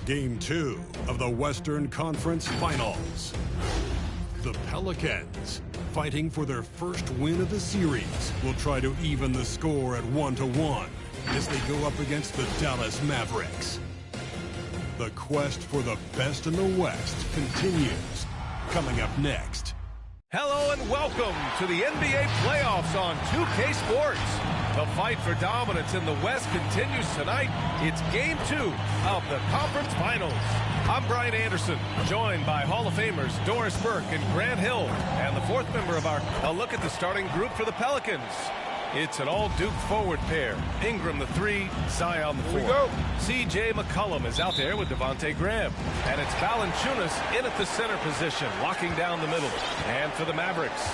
Game 2 of the Western Conference Finals. The Pelicans, fighting for their first win of the series, will try to even the score at 1-1 as they go up against the Dallas Mavericks. The quest for the best in the West continues. Coming up next. Hello and welcome to the NBA playoffs on 2K Sports. The fight for dominance in the West continues tonight. It's Game 2 of the Conference Finals. I'm Brian Anderson, joined by Hall of Famers Doris Burke and Grant Hill. And the fourth member of a look at the starting group for the Pelicans. It's an all-Duke forward pair. Ingram the 3, Zion the 4. C.J. McCollum is out there with Devontae Graham. And it's Valanciunas in at the center position, locking down the middle. And for the Mavericks,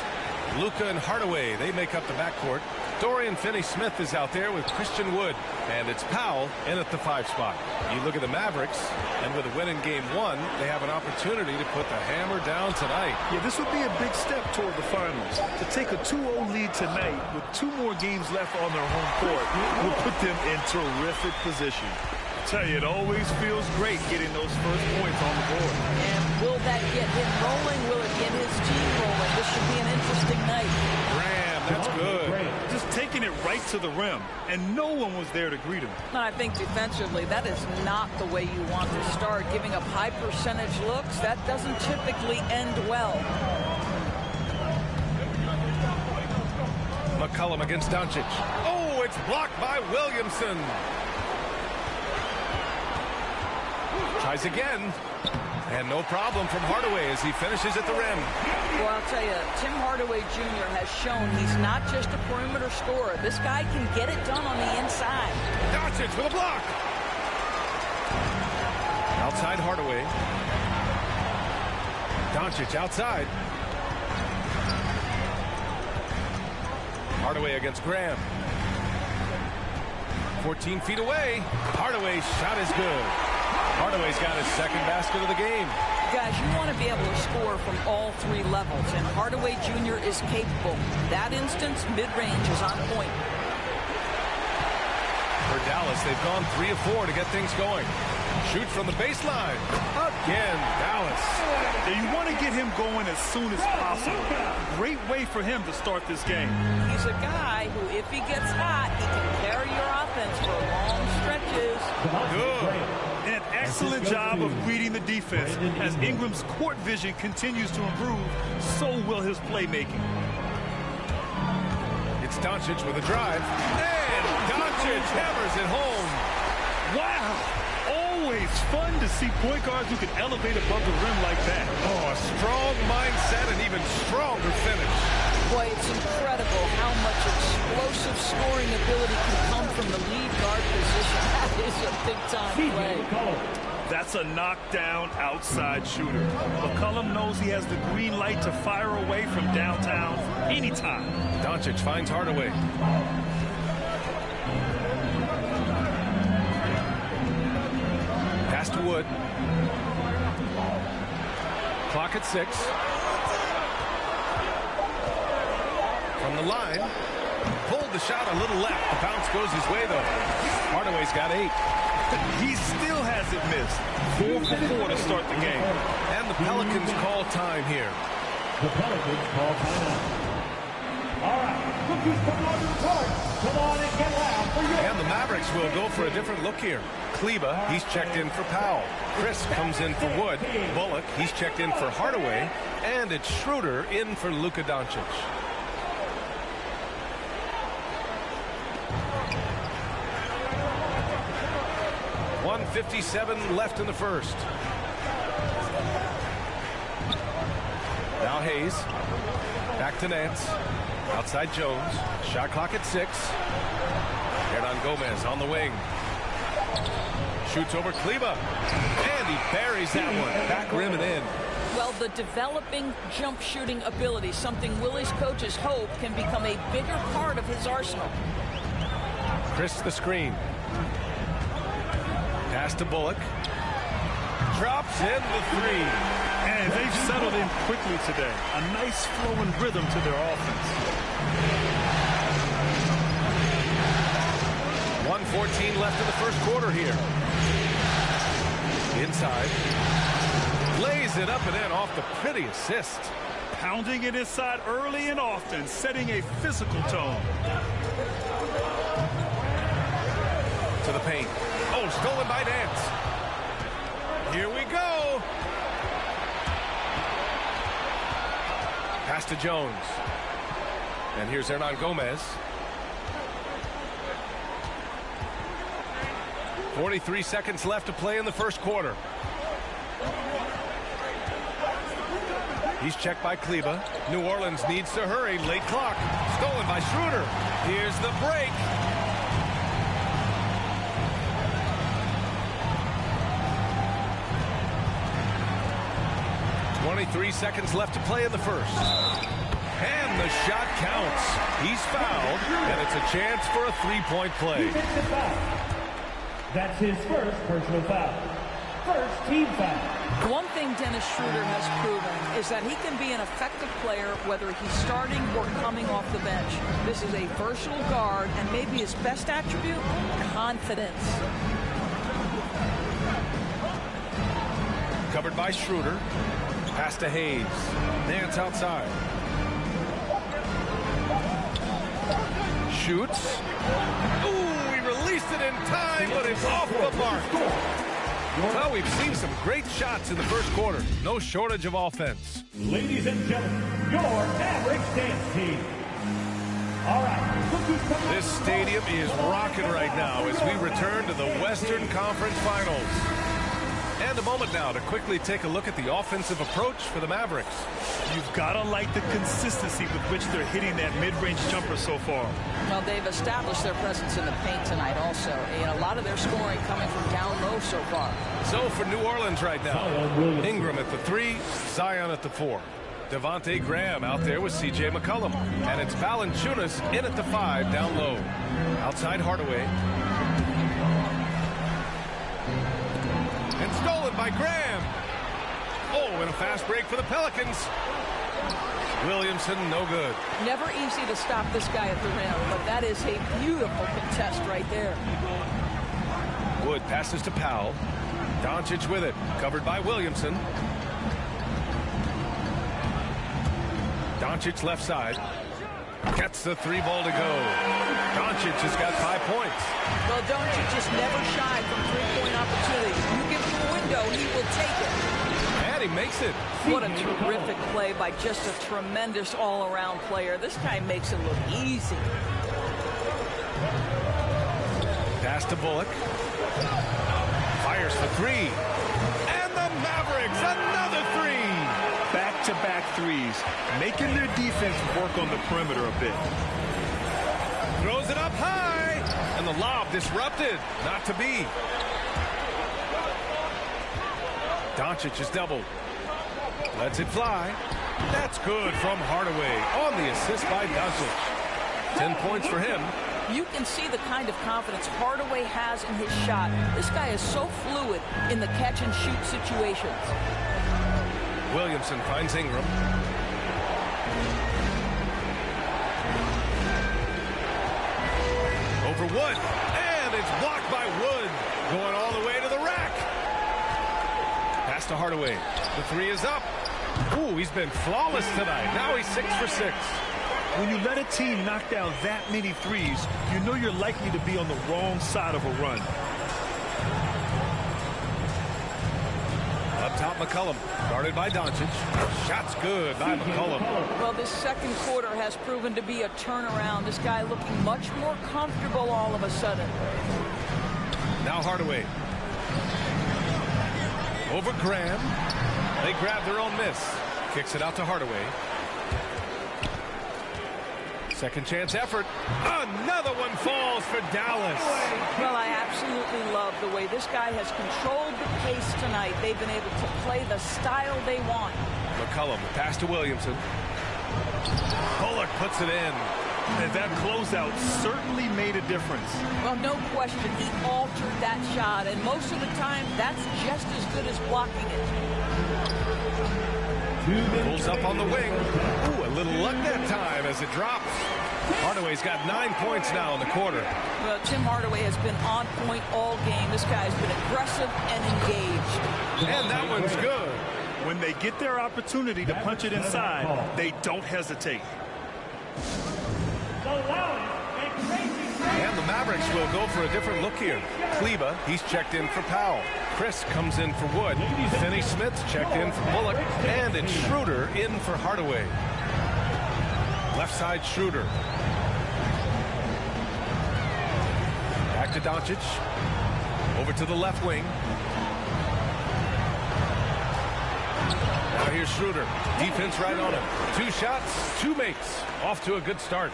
Luka and Hardaway, they make up the backcourt. Dorian Finney-Smith is out there with Christian Wood. And it's Powell in at the 5 spot. You look at the Mavericks, and with a win in Game 1, they have an opportunity to put the hammer down tonight. Yeah, this would be a big step toward the finals. To take a 2-0 lead tonight with 2 more games left on their home court will put them in terrific position. I tell you, it always feels great getting those first points on the board. And will that get him rolling? Will it get his team rolling? This should be an interesting night. Graham, that's good. Just taking it right to the rim, and no one was there to greet him. I think defensively, that is not the way you want to start. Giving up high percentage looks, that doesn't typically end well. McCollum against Doncic. Oh, it's blocked by Williamson. Tries again. And no problem from Hardaway as he finishes at the rim. Well, I'll tell you, Tim Hardaway Jr. has shown he's not just a perimeter scorer. This guy can get it done on the inside. Doncic with a block. Outside Hardaway. Doncic outside. Hardaway against Graham. 14 feet away. Hardaway's shot is good. Hardaway's got his second basket of the game. Guys, you want to be able to score from all 3 levels, and Hardaway Jr. is capable. That instance, mid-range is on point. For Dallas, they've gone 3 of 4 to get things going. Shoot from the baseline. Again, Dallas. Yeah, you want to get him going as soon as possible. Great way for him to start this game. He's a guy who, if he gets hot, he can carry your offense for long stretches. Good. An excellent job of reading the defense. As Ingram's court vision continues to improve, so will his playmaking. It's Doncic with a drive. And Doncic hammers it home. Wow! Always fun to see point guards who can elevate above the rim like that. Oh, a strong mindset and even stronger finish. Boy, it's incredible how much explosive scoring ability can come from the lead guard position. That is a big-time play. That's a knockdown outside shooter. McCollum knows he has the green light to fire away from downtown anytime. Doncic finds Hardaway. Pass to Wood. Clock at 6. From the line. Pulled the shot a little left. The bounce goes his way, though. Hardaway's got 8. He still hasn't missed. 4 for 4 to start the game. And the Pelicans call time here. The Pelicans call time. All right, rookies come on to the court. Come on and get loud for you. And the Mavericks will go for a different look here. Kleba, he's checked in for Powell. Chris comes in for Wood. Bullock, he's checked in for Hardaway. And it's Schroeder in for Luka Doncic. .57 left in the first. Now Hayes. Back to Nance. Outside Jones. Shot clock at 6. Hernan Gomez on the wing. Shoots over Kleber. And he buries that one. Back rim and in. Well, the developing jump shooting ability, something Willie's coaches hope can become a bigger part of his arsenal. Chris the screen. Pass to Bullock. Drops in the three. And they've settled in quickly today. A nice flowing rhythm to their offense. 1:14 left in the first quarter here. Inside. Lays it up and in off the pretty assist. Pounding it inside early and often, setting a physical tone. To the paint. Oh, stolen by Nance. Here we go. Pass to Jones. And here's Hernan Gomez. 43 seconds left to play in the first quarter. He's checked by Kleber. New Orleans needs to hurry. Late clock. Stolen by Schroeder. Here's the break. .23 seconds left to play in the first. And the shot counts. He's fouled, and it's a chance for a three-point play. That's his first personal foul. First team foul. One thing Dennis Schroeder has proven is that he can be an effective player whether he's starting or coming off the bench. This is a versatile guard, and maybe his best attribute, confidence. Covered by Schroeder. Pass to Hayes. Nance outside. Shoots. Ooh, he released it in time, but it's off the mark. Well, we've seen some great shots in the first quarter. No shortage of offense. Ladies and gentlemen, your Mavericks dance team. All right. This stadium is rocking right now as we return to the Western Conference Finals. And a moment now to quickly take a look at the offensive approach for the Mavericks. You've got to like the consistency with which they're hitting that mid-range jumper so far. Well, they've established their presence in the paint tonight also. And a lot of their scoring coming from down low so far. So for New Orleans right now, Ingram at the 3, Zion at the 4. Devontae Graham out there with C.J. McCollum. And it's Valanciunas in at the 5 down low. Outside Hardaway. And stolen by Graham. Oh, and a fast break for the Pelicans. Williamson, no good. Never easy to stop this guy at the rim, but that is a beautiful contest right there. Wood passes to Powell. Doncic with it, covered by Williamson. Doncic left side. Gets the 3 ball to go. Doncic has got 5 points. Well, Doncic just never shy from three-point opportunities. You give him a window, he will take it. And he makes it. What a terrific play by just a tremendous all-around player. This guy makes it look easy. Pass to Bullock. Fires the 3. And the Mavericks, another 3. Back-to-back threes, making their defense work on the perimeter a bit. Throws it up high. And the lob disrupted. Not to be. Doncic is doubled. Lets it fly. That's good from Hardaway on the assist by Doncic. 10 points for him. You can see the kind of confidence Hardaway has in his shot. This guy is so fluid in the catch-and-shoot situations. Williamson finds Ingram. Over Wood. And it's blocked by Wood. Going all the way to the rack. Pass to Hardaway. The 3 is up. Ooh, he's been flawless tonight. Now he's 6 for 6. When you let a team knock down that many threes, you know you're likely to be on the wrong side of a run. Up top, McCollum. Guarded by Doncic. Shot's good by McCollum. Well, this second quarter has proven to be a turnaround. This guy looking much more comfortable all of a sudden. Now Hardaway. Over Graham. They grab their own miss. Kicks it out to Hardaway. Second chance effort. Another one falls for Dallas. Well, I absolutely love the way this guy has controlled the pace tonight. They've been able to play the style they want. McCollum, pass to Williamson. Bullock puts it in. And that closeout certainly made a difference. Well, no question, he altered that shot, and most of the time, that's just as good as blocking it. Pulls up on the wing. Ooh, a little luck that time as it drops. Hardaway's got 9 points now in the quarter. Well, Tim Hardaway has been on point all game. This guy's been aggressive and engaged. And that one's good. When they get their opportunity to punch it inside, they don't hesitate. And the Mavericks will go for a different look here. Kleba, he's checked in for Powell. Chris comes in for Wood. Finney-Smith's checked in for Bullock. And it's Schroeder in for Hardaway. Left side, Schroeder. Back to Doncic. Over to the left wing. Now here's Schroeder. Defense right on him. 2 shots, 2 makes. Off to a good start.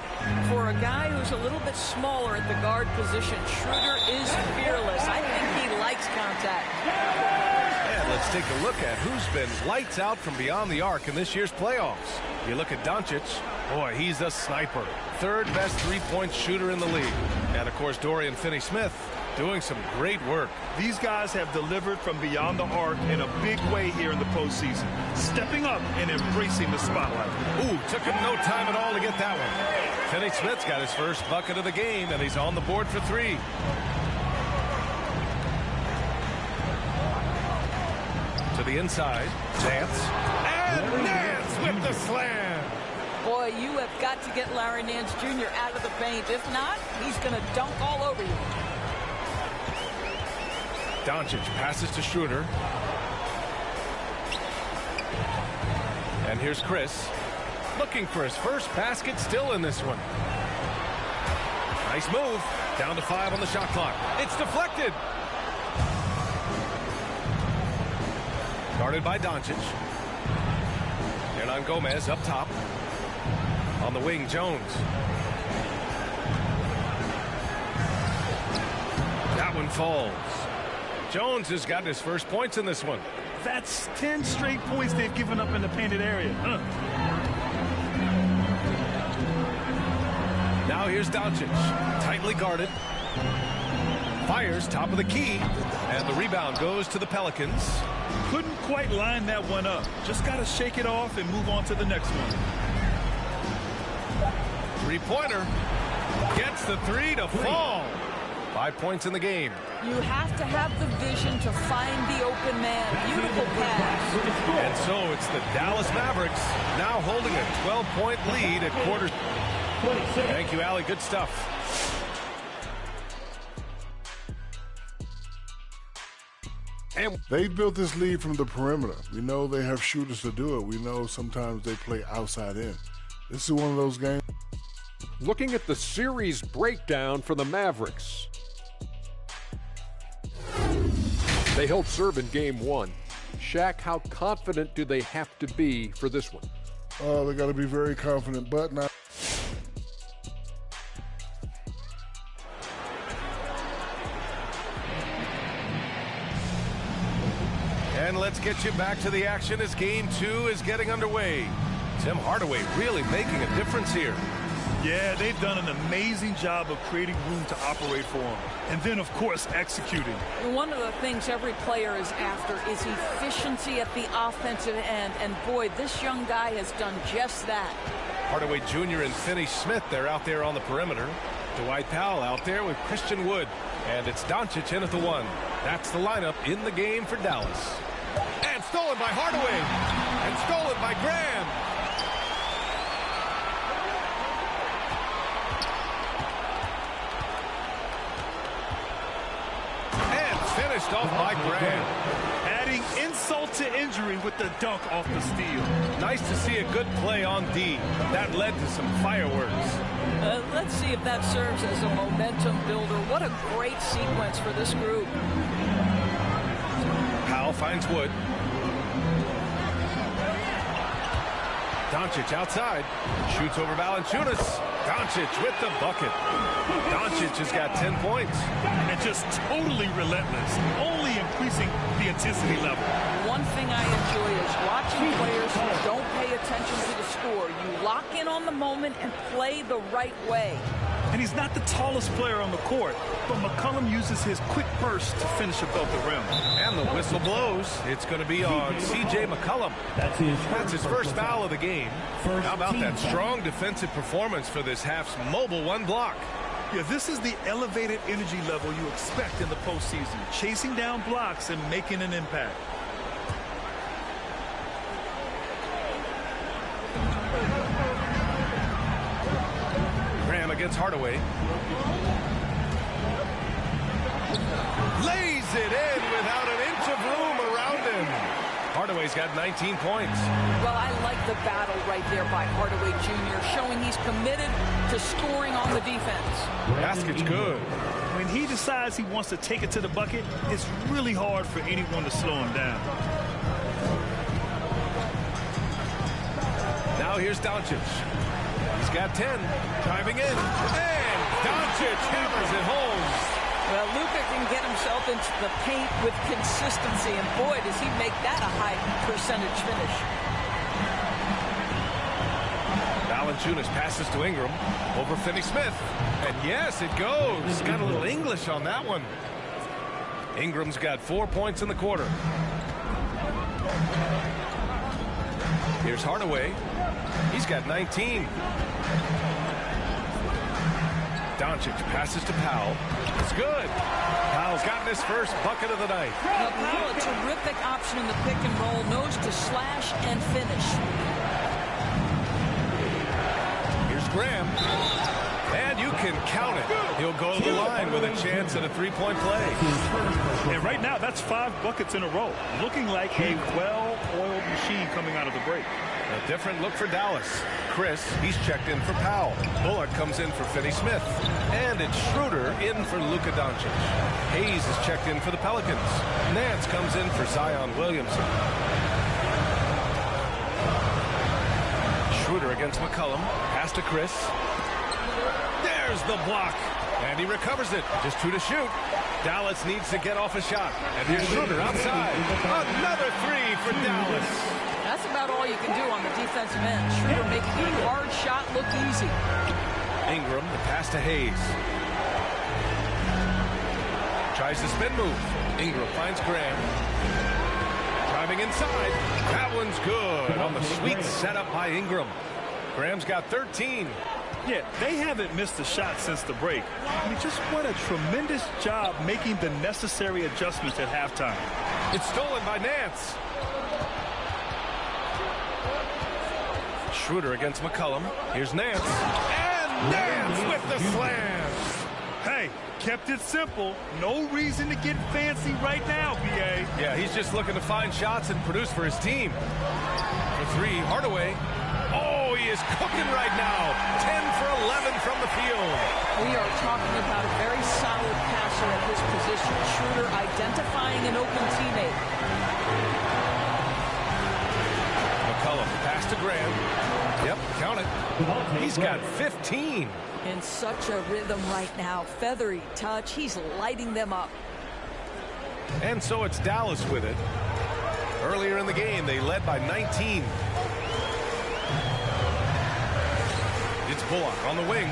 For a guy who's a little bit smaller at the guard position, Schroeder is fearless. I think he likes contact. And let's take a look at who's been lights out from beyond the arc in this year's playoffs. You look at Doncic. Boy, he's a sniper. 3rd best three-point shooter in the league. And, of course, Dorian Finney-Smith doing some great work. These guys have delivered from beyond the arc in a big way here in the postseason, stepping up and embracing the spotlight. Ooh, took him no time at all to get that one. Finney-Smith's got his first bucket of the game, and he's on the board for 3. To the inside, Nance. And Nance with the slam. Boy, you have got to get Larry Nance Jr. out of the paint. If not, he's going to dunk all over you. Doncic passes to Schroeder. And here's Chris. Looking for his first basket, still in this one. Nice move. Down to 5 on the shot clock. It's deflected. Guarded by Doncic. Hernan Gomez up top. On the wing, Jones. That one falls. Jones has got his first points in this one. That's 10 straight points they've given up in the painted area. Now here's Doncic. Tightly guarded. Fires top of the key. And the rebound goes to the Pelicans. Couldn't quite line that one up. Just got to shake it off and move on to the next one. Three-pointer. Gets the 3 to fall. 5 points in the game. You have to have the vision to find the open man. Beautiful pass. And so it's the Dallas Mavericks now holding a 12-point lead at quarter. Thank you, Allie. Good stuff. And they built this lead from the perimeter. We know they have shooters to do it. We know sometimes they play outside in. This is one of those games. Looking at the series breakdown for the Mavericks. They held serve in game 1. Shaq, how confident do they have to be for this one? They got to be very confident, but not. And let's get you back to the action as game 2 is getting underway. Tim Hardaway really making a difference here. Yeah, they've done an amazing job of creating room to operate for him. And then, of course, executing. One of the things every player is after is efficiency at the offensive end. And boy, this young guy has done just that. Hardaway Jr. and Finney-Smith, they're out there on the perimeter. Dwight Powell out there with Christian Wood. And it's Doncic in at the 1. That's the lineup in the game for Dallas. And stolen by Hardaway. And stolen by Graham. Finished off by Graham. Adding insult to injury with the dunk off the steal. Nice to see a good play on D. That led to some fireworks. Let's see if that serves as a momentum builder. What a great sequence for this group. Powell finds Wood. Doncic outside. Shoots over Valanciunas. Doncic with the bucket. Doncic has got 10 points. And just totally relentless, only increasing the intensity level. One thing I enjoy is watching players who don't pay attention to the score. You lock in on the moment and play the right way. And he's not the tallest player on the court, but McCollum uses his quick burst to finish above the rim. And the whistle blows. It's going to be on C.J. McCollum. That's his first foul of the game. How about that strong defensive performance for this half's mobile one block? Yeah, this is the elevated energy level you expect in the postseason, chasing down blocks and making an impact. Graham against Hardaway. Lays it in without an inch of room around him. Hardaway's got 19 points. Well, I like the battle right there by Hardaway Jr., showing he's committed to scoring on the defense. Basket's good. When he decides he wants to take it to the bucket, it's really hard for anyone to slow him down. Now here's Doncic. He's got 10. Driving in. And Doncic hammers it home. Well, Luka can get himself into the paint with consistency, and boy, does he make that a high percentage finish. Valanciunas passes to Ingram over Finney-Smith. And yes, it goes. Got a little English on that one. Ingram's got 4 points in the quarter. Here's Hardaway. He's got 19. Doncic passes to Powell. It's good. Powell's gotten his first bucket of the night. Now, Powell, a terrific option in the pick and roll, knows to slash and finish. Here's Graham. And you can count it. He'll go to the line with a chance at a three-point play. And right now, that's 5 buckets in a row. Looking like a well-oiled machine coming out of the break. A different look for Dallas. Chris, he's checked in for Powell. Bullard comes in for Finney-Smith. And it's Schroeder in for Luka Doncic. Hayes is checked in for the Pelicans. Nance comes in for Zion Williamson. Schroeder against McCollum. Pass to Chris. There's the block. And he recovers it. Just 2 to shoot. Dallas needs to get off a shot. And here's Schroeder outside. Another 3 for Dallas. That's about all you can do on the defensive end. Schroeder making a hard shot look easy. Ingram, the pass to Hayes. Tries the spin move. Ingram finds Graham. Driving inside. That one's good on the sweet setup by Ingram. Graham's got 13. Yeah, they haven't missed a shot since the break. I mean, just what a tremendous job making the necessary adjustments at halftime. It's stolen by Nance. Schroeder against McCollum. Here's Nance. And Nance with the slam. Hey, kept it simple. No reason to get fancy right now, B.A. Yeah, he's just looking to find shots and produce for his team. For 3, Hardaway. Oh, he is cooking right now. 10 for 11 from the field. We are talking about a very solid passer at his position. Schroeder identifying an open teammate. McCollum, pass to Graham. Yep, count it. He's got 15. In such a rhythm right now. Feathery touch. He's lighting them up. And so it's Dallas with it. Earlier in the game, they led by 19. It's Bullock on the wing.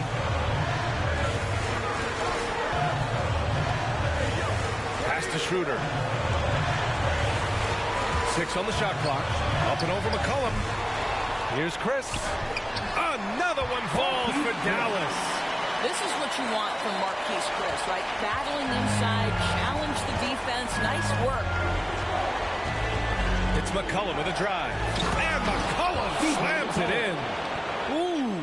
Pass to Schroeder. 6 on the shot clock. Up and over McCollum. Here's Chris. Another one falls for Dallas. This is what you want from Marquise Chris, right? Battling inside, challenge the defense. Nice work. It's McCollum with a drive. And McCollum slams it in. Ooh,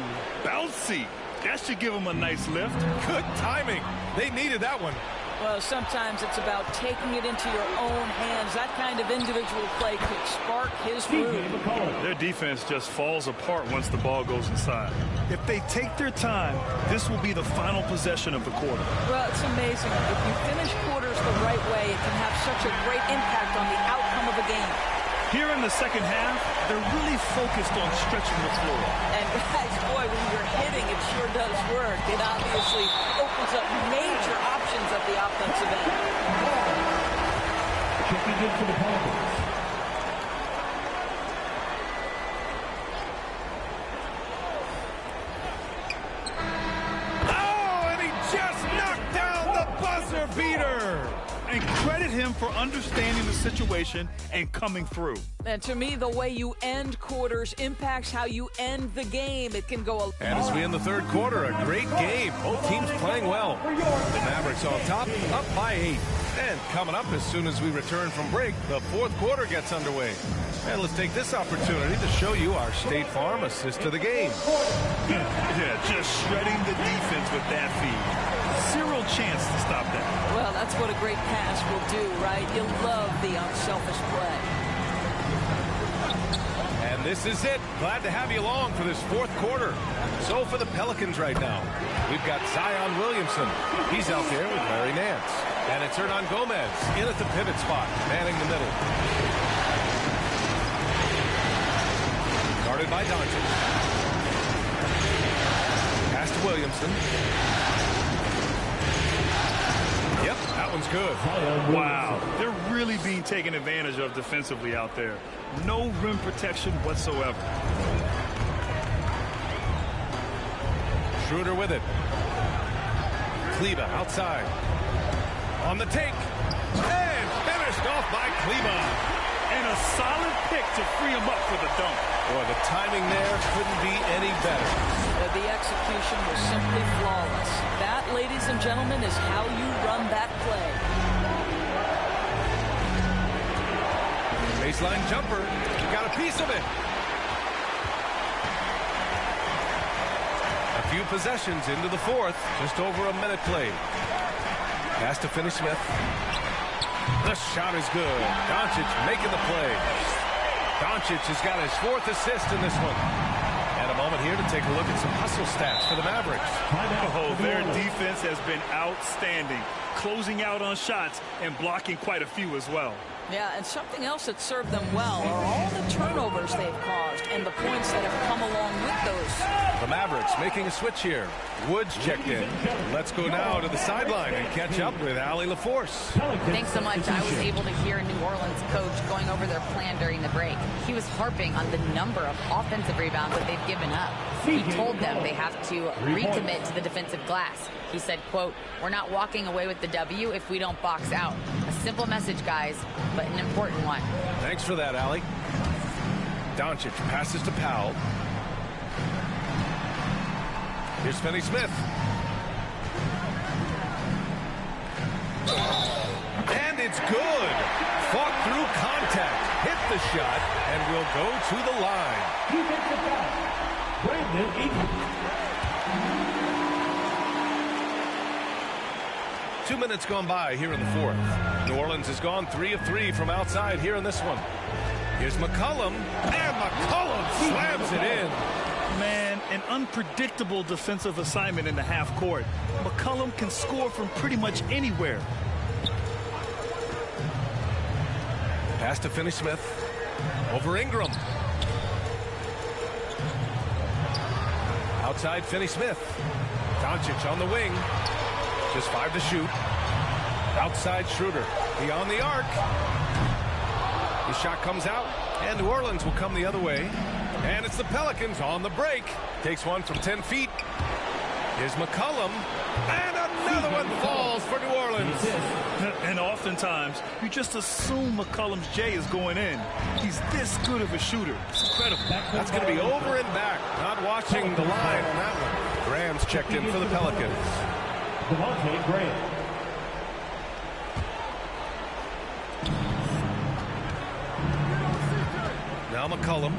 bouncy. That should give him a nice lift. Good timing. They needed that one. Well, sometimes it's about taking it into your own hands. That kind of individual play could spark his groove. Their defense just falls apart once the ball goes inside. If they take their time, this will be the final possession of the quarter. Well, it's amazing. If you finish quarters the right way, it can have such a great impact on the outcome of a game. Here in the second half, they're really focused on stretching the floor. And guys, boy, when you're hitting, it sure does work. It obviously opens up major options at the offensive end. Checking into the Pelicans. Oh, and he just knocked down the buzzer beater. And credit him for understanding the situation and coming through. And to me, the way you end quarters impacts how you end the game. It can go And as we end the third quarter, a great game. Both teams playing well. The Mavericks on top, up by 8. And coming up as soon as we return from break, the fourth quarter gets underway. And let's take this opportunity to show you our State Farm assist to the game. Yeah, just shredding the defense with that feed. Zero chance to stop that. well, that's what a great pass will do, right? You'll love the unselfish play. And this is it. Glad to have you along for this fourth quarter. So for the Pelicans right now, we've got Zion Williamson. He's out there with Larry Nance. And it's Hernan Gomez in at the pivot spot, manning the middle. Guarded by Doncic. Pass to Williamson. Yep, that one's good. Wow, they're really being taken advantage of defensively out there. No rim protection whatsoever. Schroeder with it. Kleber outside. On the take. And finished off by Kleber. And a solid pick to free him up for the dunk. Boy, the timing there couldn't be any better. The execution was simply flawless. That, ladies and gentlemen, is how you run that play. Baseline jumper. You got a piece of it. A few possessions into the fourth. Just over a minute played. Pass to Finney-Smith. The shot is good. Doncic making the play. Doncic has got his fourth assist in this one. And a moment here to take a look at some hustle stats for the Mavericks. Oh, their defense has been outstanding, closing out on shots and blocking quite a few as well. Yeah, and something else that served them well are all the turnovers they've caused and the points that have come along with those. The Mavericks making a switch here. Woods checked in. Let's go now to the sideline and catch up with Allie LaForce. Thanks so much. I was able to hear New Orleans coach going over their plan during the break. He was harping on the number of offensive rebounds that they've given up. He told them they have to recommit to the defensive glass. He said, quote, "We're not walking away with the W if we don't box out." A simple message, guys, but an important one. Thanks for that, Allie. Doncic passes to Powell. Here's Finney-Smith. And it's good. Fought through contact. Hit the shot and will go to the line. Defensive foul. Brandon Ingram. 2 minutes gone by here in the fourth. New Orleans has gone 3 of 3 from outside here in this one. Here's McCollum. And McCollum slams it in. Man, an unpredictable defensive assignment in the half court. McCollum can score from pretty much anywhere. Pass to Finney-Smith. Over Ingram. Outside Finney-Smith. Doncic on the wing. Just 5 to shoot. Outside Schroeder. Beyond the arc. His shot comes out. And New Orleans will come the other way. And it's the Pelicans on the break. Takes one from 10 feet. Here's McCollum. And another one falls for New Orleans. And oftentimes, you just assume McCollum's J is going in. He's this good of a shooter. It's incredible. That's going to be over and back. Not watching the line on that one. Graham's checked in for the Pelicans. Devontae Graham. Now McCollum.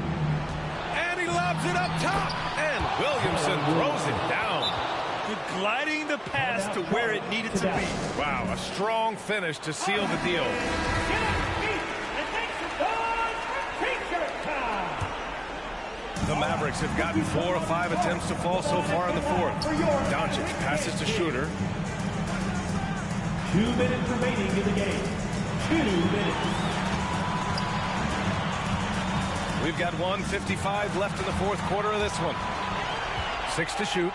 And he lobs it up top. And Williamson throws it down. Gliding the pass to where it needed to be. Wow, a strong finish to seal the deal. The Mavericks have gotten 4 of 5 attempts to fall so far in the fourth. Doncic passes to Schroeder. 2 minutes remaining in the game. 2 minutes. We've got 1:55 left in the fourth quarter of this one. 6 to shoot.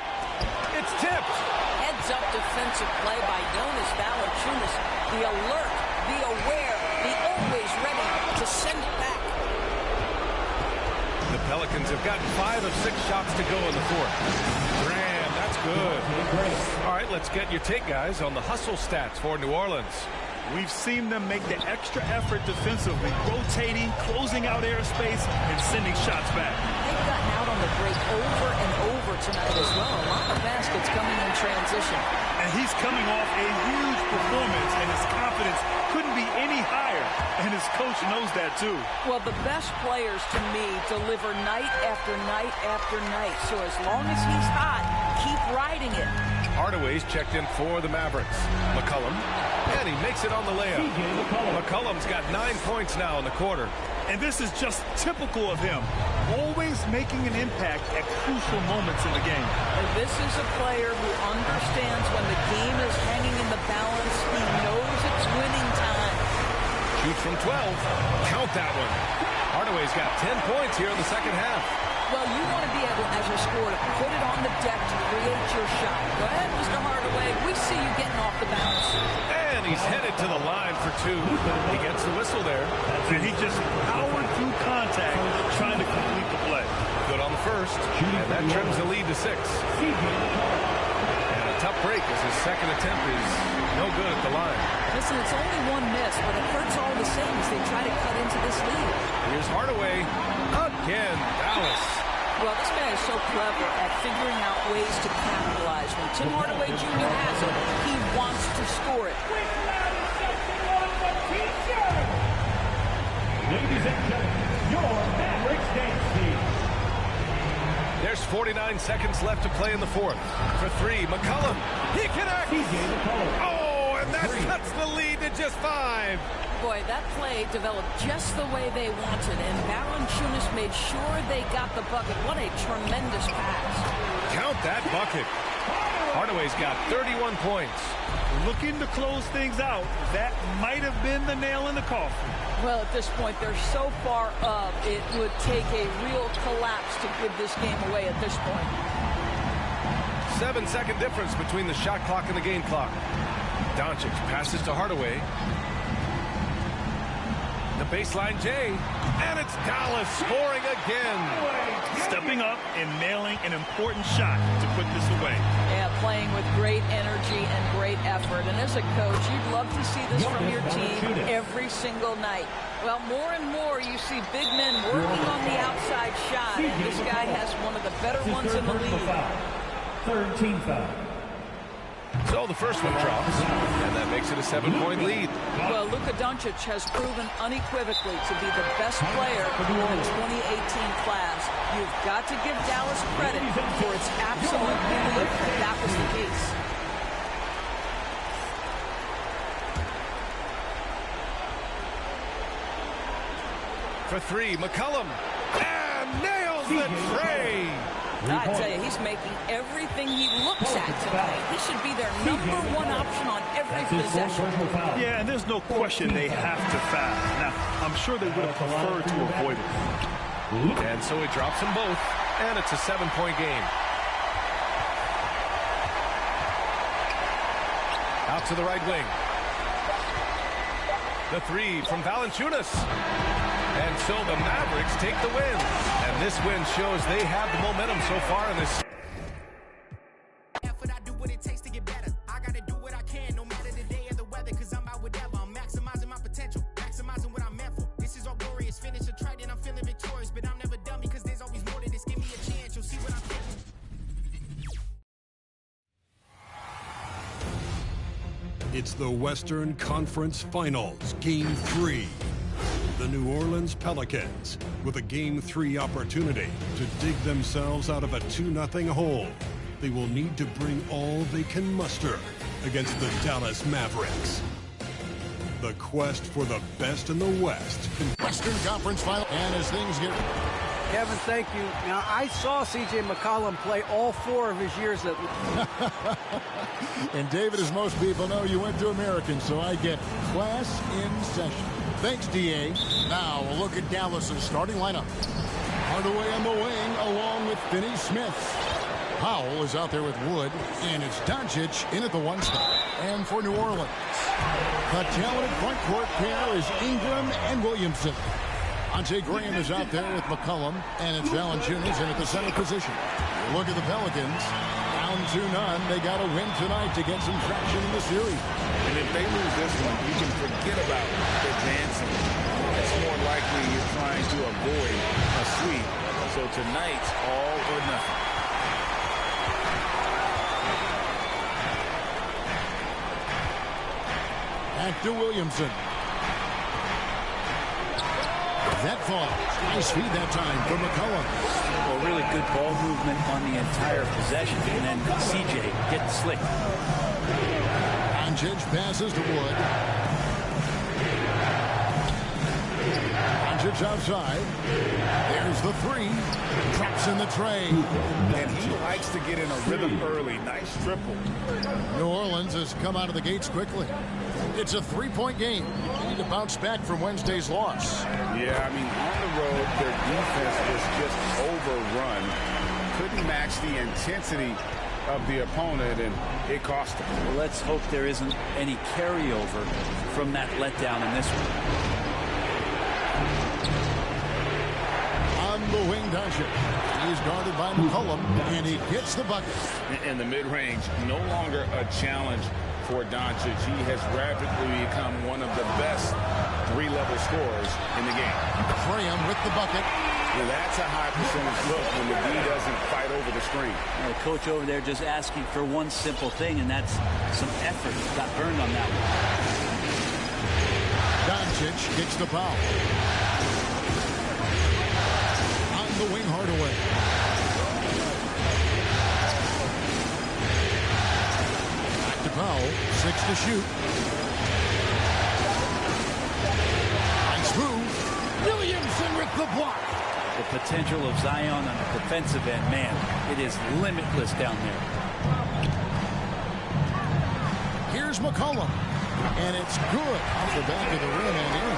It's tipped. Heads-up defensive play by Jonas Valanciunas. The alert, the aware, the always ready to send it back. The Pelicans have gotten 5 of 6 shots to go in the fourth. Graham, that's good. All right, let's get your take, guys, on the hustle stats for New Orleans. We've seen them make the extra effort defensively, rotating, closing out airspace, and sending shots back. They've gotten out on the break over and over tonight as well. A lot of baskets coming in transition. And he's coming off a huge performance, and his confidence couldn't be any higher. And his coach knows that, too. Well, the best players, to me, deliver night after night after night. So as long as he's hot, keep riding it. Hardaway's checked in for the Mavericks. McCollum, and he makes it on the layup. McCollum's got 9 points now in the quarter. And this is just typical of him, always making an impact at crucial moments in the game. And this is a player who understands when the game is hanging in the balance. He knows it's winning time. Shoots from 12. Count that one. Hardaway's got 10 points here in the second half. Well, you want to be able, as a scorer, to put it on the deck to create your shot. Go ahead, Mr. Hardaway. We see you getting off the bounce. And he's headed to the line for 2. He gets the whistle there. And he just powered through contact, trying to complete the play. Good on the first. And that trims the lead to 6. And a tough break as his second attempt is no good at the line. Listen, it's only one miss, but it hurts all the same as they try to cut into this lead. Here's Hardaway. Again, Dallas. Well, this guy is so clever at figuring out ways to capitalize. When Tim Hardaway Jr. has it, he wants to score it. Ladies and gentlemen, your Mavericks dance team. There's 49 seconds left to play in the fourth. For 3, McCollum. He connects. Oh, and that cuts the lead to just 5. Boy, that play developed just the way they wanted, and Valanciunas made sure they got the bucket. What a tremendous pass. Count that bucket. Hardaway's got 31 points. Looking to close things out. That might have been the nail in the coffin. Well, at this point, they're so far up, it would take a real collapse to give this game away at this point. 7-second difference between the shot clock and the game clock. Doncic passes to Hardaway. The baseline J, and it's Dallas scoring again. Stepping up and nailing an important shot to put this away. Yeah, playing with great energy and great effort. And as a coach, you'd love to see this from your team every single night. Well, more and more you see big men working on the outside shot, and this guy has one of the better ones in the league. Third team foul. So the first one drops, and that makes it a 7-point lead. Well, Luka Doncic has proven unequivocally to be the best player in the 2018 class. You've got to give Dallas credit for its absolute belief that that was the case. For 3, McCollum, and nails the tray. I tell you, he's making everything he looks at tonight. He should be their #1 option on every possession. Yeah, and there's no question they have to foul. Now, I'm sure they would have preferred to avoid it. And so he drops them both, and it's a 7-point game. Out to the right wing. The 3 from Valanciunas. And so the Mavericks take the win. And this win shows they have the momentum so far in this. I do what it takes to get better. I gotta do what I can, no matter the day or the weather, cause I'm out with ever. I'm maximizing my potential, maximizing what I'm meant for. This is all glorious finish. I tried and I'm feeling victorious, but I'm never done because there's always more to this. Give me a chance, you'll see what I'm thinking. It's the Western Conference Finals, Game 3. The New Orleans Pelicans, with a Game 3 opportunity to dig themselves out of a 2-0 hole. They will need to bring all they can muster against the Dallas Mavericks. The quest for the best in the West. Western Conference Final, and as things get... Kevin, thank you. Now, I saw C.J. McCollum play all 4 of his years at... And David, as most people know, you went to American, so I get class in session. Thanks, D.A. Now a look at Dallas's starting lineup. Hardaway on the wing along with Finney Smith. Powell is out there with Wood, and it's Doncic in at the 1 spot. And for New Orleans, the talented front court pair is Ingram and Williamson. Ante Graham is out there with McCollum, and it's Valanciunas in at the center position. Look at the Pelicans. Down 2-0. They got to win tonight to get some traction in the series. And if they lose this one, you can forget about advancing. It's more likely you're trying to avoid a sweep. So tonight's all or nothing. Back to Williamson. That falls. Nice feed that time for McCollum. Well, really good ball movement on the entire possession. And then CJ getting slick. Doncic passes to Wood. Doncic outside. There's the 3. Drops in the tray. And he likes to get in a rhythm early. Nice triple. New Orleans has come out of the gates quickly. It's a 3-point game. They need to bounce back from Wednesday's loss. Yeah, I mean, on the road, their defense was just overrun. Couldn't match the intensity of the opponent, and it cost them. Well, let's hope there isn't any carryover from that letdown in this one. On the wing, Doncic. He's guarded by McCollum, and he gets the bucket. In the mid-range, no longer a challenge for Doncic. He has rapidly become one of the best 3-level scorers in the game. Graham with the bucket. Well, that's a high percentage look when the D doesn't fight over the screen. The coach over there just asking for one simple thing, and that's some effort. Got burned on that one. Doncic gets the foul. On the wing, Hardaway. Powell, 6 to shoot. Nice move. Williamson with the block. The potential of Zion on the defensive end, man, it is limitless down there. Here's McCollum, and it's good off the back of the rim and in.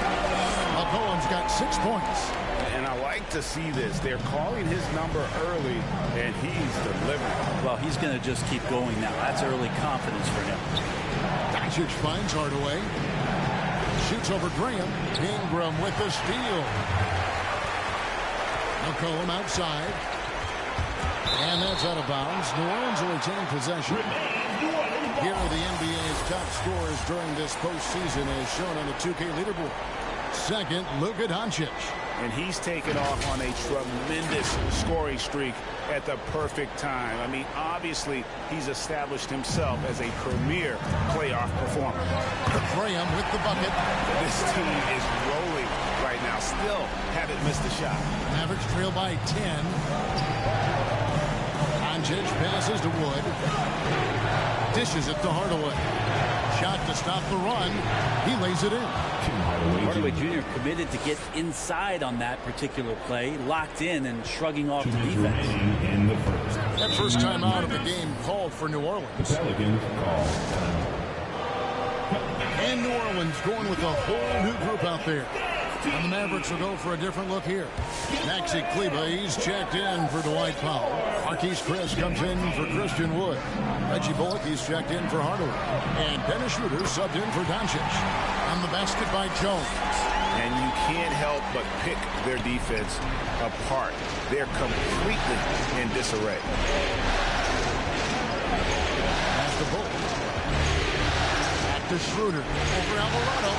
McCollum's got 6 points. And I like to see this. They're calling his number early, and he's delivering. Well, he's going to just keep going now. That's early confidence for him. Doncic finds Hardaway. Shoots over Graham. Ingram with the steal. McCollum outside. And that's out of bounds. New Orleans will retain possession. Here are the NBA's top scorers during this postseason as shown on the 2K leaderboard. Second, Luka Doncic. And he's taken off on a tremendous scoring streak at the perfect time. I mean, obviously, he's established himself as a premier playoff performer. Graham with the bucket. This team is rolling right now. Still haven't missed a shot. Mavericks trail by 10. Doncic passes to Wood. Dishes it to Hardaway. Shot to stop the run. He lays it in. Hardaway Jr. committed to get inside on that particular play, locked in and shrugging off the defense. That first time out of the game called for New Orleans. The Pelicans call. And New Orleans going with a whole new group out there. And the Mavericks will go for a different look here. Maxi Kleber, he's checked in for Dwight Powell. Marquise Chris comes in for Christian Wood. Reggie Bullock, he's checked in for Hardaway. And Dennis Schroeder subbed in for Doncic. On the basket by Jones. And you can't help but pick their defense apart. They're completely in disarray. Pass the Bullock. Back to Schroeder. Over Alvarado.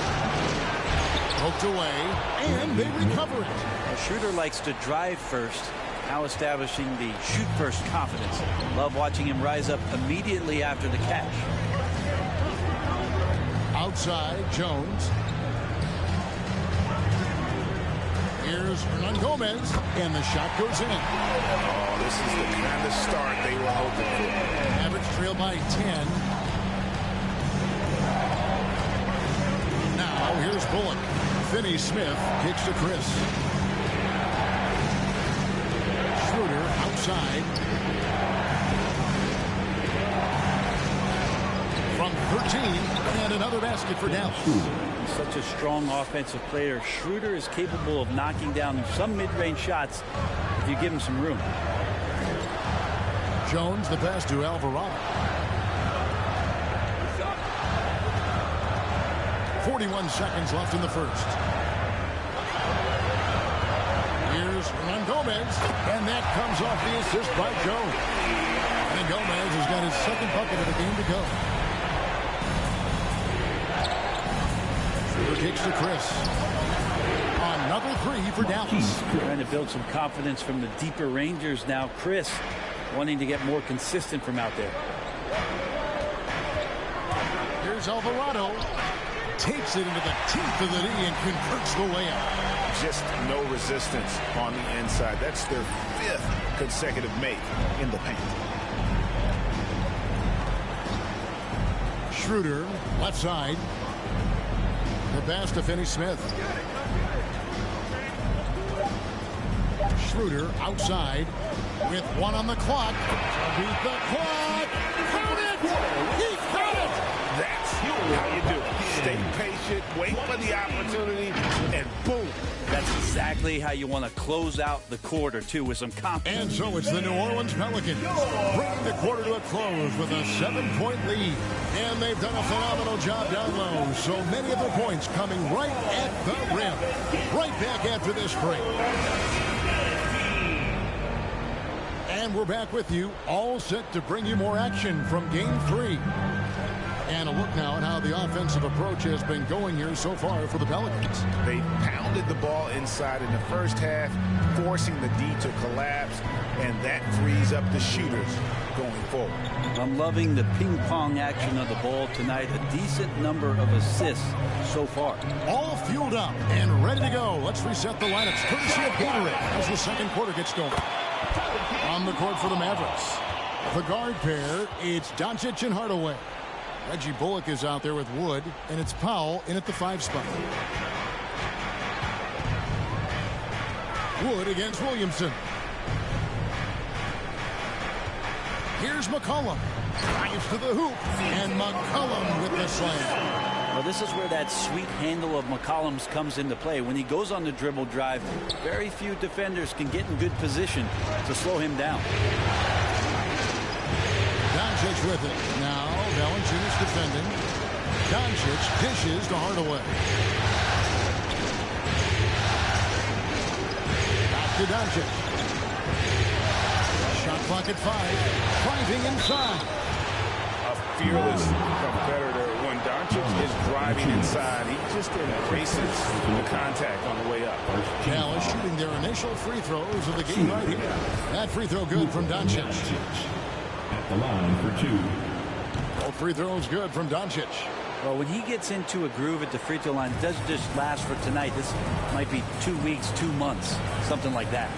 Poked away, and they recover it. Now, Schroeder likes to drive first, now establishing the shoot-first confidence. Love watching him rise up immediately after the catch. Outside, Jones. Here's Hernan Gomez, and the shot goes in. Oh, this is the kind of start they were hoping for. Mavericks trail by 10. Now, here's Bullock. Finney Smith kicks to Chris. Schroeder outside. From 13, and another basket for Dallas. He's such a strong offensive player. Schroeder is capable of knocking down some mid-range shots if you give him some room. Jones, the pass to Alvarado. 41 seconds left in the first. Here's Hernan Gomez, and that comes off the assist by Jones. And Gomez has got his second bucket of the game to go. Schroeder kicks to Chris. Another three for Dallas. Trying to build some confidence from the deeper rangers now. Chris wanting to get more consistent from out there. Here's Alvarado. Takes it into the teeth of the knee and converts the layup. Just no resistance on the inside. That's their 5th consecutive make in the paint. Schroeder, left side. The pass to Finney-Smith. Schroeder outside with 1 on the clock. Beat the clock. Count it! He got it! That's how you do it. Stay patient, wait for the opportunity, and boom. That's exactly how you want to close out the quarter, too, with some confidence. And so it's the New Orleans Pelicans bringing the quarter to a close with a 7-point lead. And they've done a phenomenal job down low. So many of their points coming right at the rim. Right back after this break. And we're back with you, all set to bring you more action from Game 3. And a look now at how the offensive approach has been going here so far for the Pelicans. They pounded the ball inside in the first half, forcing the D to collapse, and that frees up the shooters going forward. I'm loving the ping-pong action of the ball tonight. A decent number of assists so far. All fueled up and ready to go. Let's reset the lineups courtesy of Gatorade as the second quarter gets going. On the court for the Mavericks, the guard pair, it's Doncic and Hardaway. Reggie Bullock is out there with Wood, and it's Powell in at the 5 spot. Wood against Williamson. Here's McCollum. Drives to the hoop, and McCollum with the slam. Well, this is where that sweet handle of McCollum's comes into play. When he goes on the dribble drive, very few defenders can get in good position to slow him down. Doncic with it. Now, Valanciunas defending. Doncic dishes to Hardaway. Back to Doncic. Shot clock at 5. Driving inside. A fearless competitor. When Doncic is driving inside, he just embraces the contact on the way up. Dallas shooting their initial free throws of the game right here. That free throw good from Doncic. At the line for 2. All free throws good from Doncic. Well, when he gets into a groove at the free throw line, it doesn't just last for tonight. This might be 2 weeks, 2 months, something like that.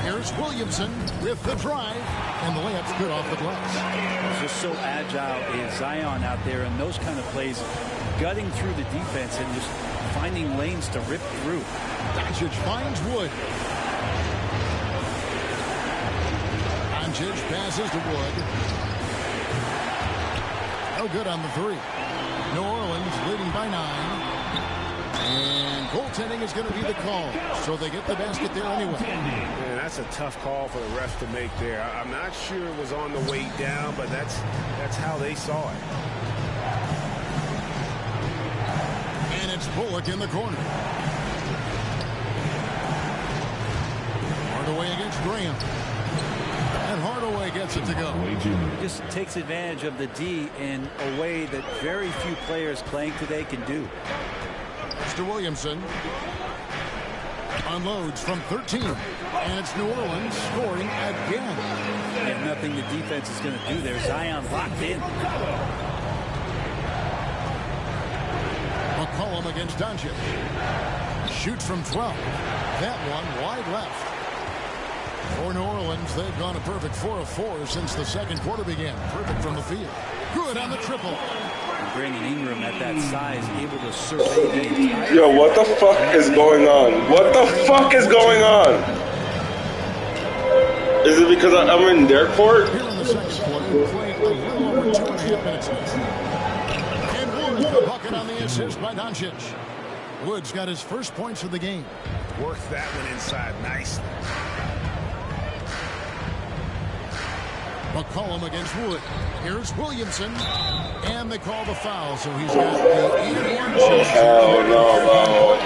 Here's Williamson with the drive, and the layup's good off the glass. Just so agile is Zion out there, and those kind of plays, gutting through the defense and just finding lanes to rip through. Doncic finds Wood. Doncic passes to Wood. No good on the 3. New Orleans leading by 9. And goaltending is going to be the call. So they get the basket there anyway. Man, that's a tough call for the refs to make there. I'm not sure it was on the way down, but that's how they saw it. And it's Bullock in the corner. Hardaway against Graham. And Hardaway gets it to go. He just takes advantage of the D in a way that very few players playing today can do. Mr. Williamson unloads from 13. And it's New Orleans scoring again. And nothing the defense is going to do there. Zion locked in. McCollum against Doncic. Shoots from 12. That one wide left. For New Orleans, they've gone a perfect 4 of 4 since the second quarter began. Perfect from the field. Good on the triple. Brandon Ingram at that size, able to survey the entire... Yo, what the fuck is going on? What the fuck is going on? Is it because I'm in their court? Here in the second quarter, playing a little over 2.5 minutes left. And bucket on the assist by Doncic. Wood's got his first points of the game. Worked that one inside nicely. McCollum against Wood. Here's Williamson. And they call the foul, so he's got the 8-1 chance. Hell no, bro. Well,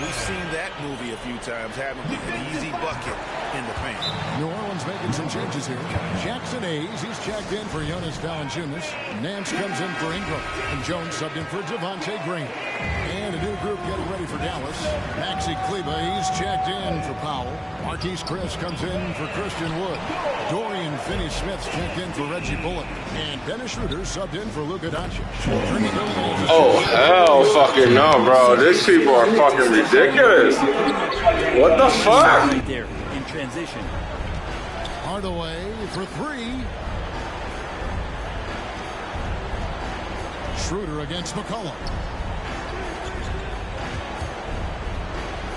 we've seen that movie a few times, having an easy bucket in the paint. New Orleans making some changes here. Jackson Hayes, he's checked in for Jonas Valanciunas. Nance comes in for Ingram. And Jones subbed in for Javonte Green. And a new group getting ready for Dallas. Maxi Kleba, he's checked in for Powell. Marquise Chris comes in for Christian Wood. Dorian Finney-Smith's checked in for Reggie Bullock. And Dennis Schroeder subbed in for Luka Doncic. Oh, hell fucking no, bro. These people are fucking ridiculous. What the fuck? Right there in transition. Hardaway for three. Schroeder against McCollum.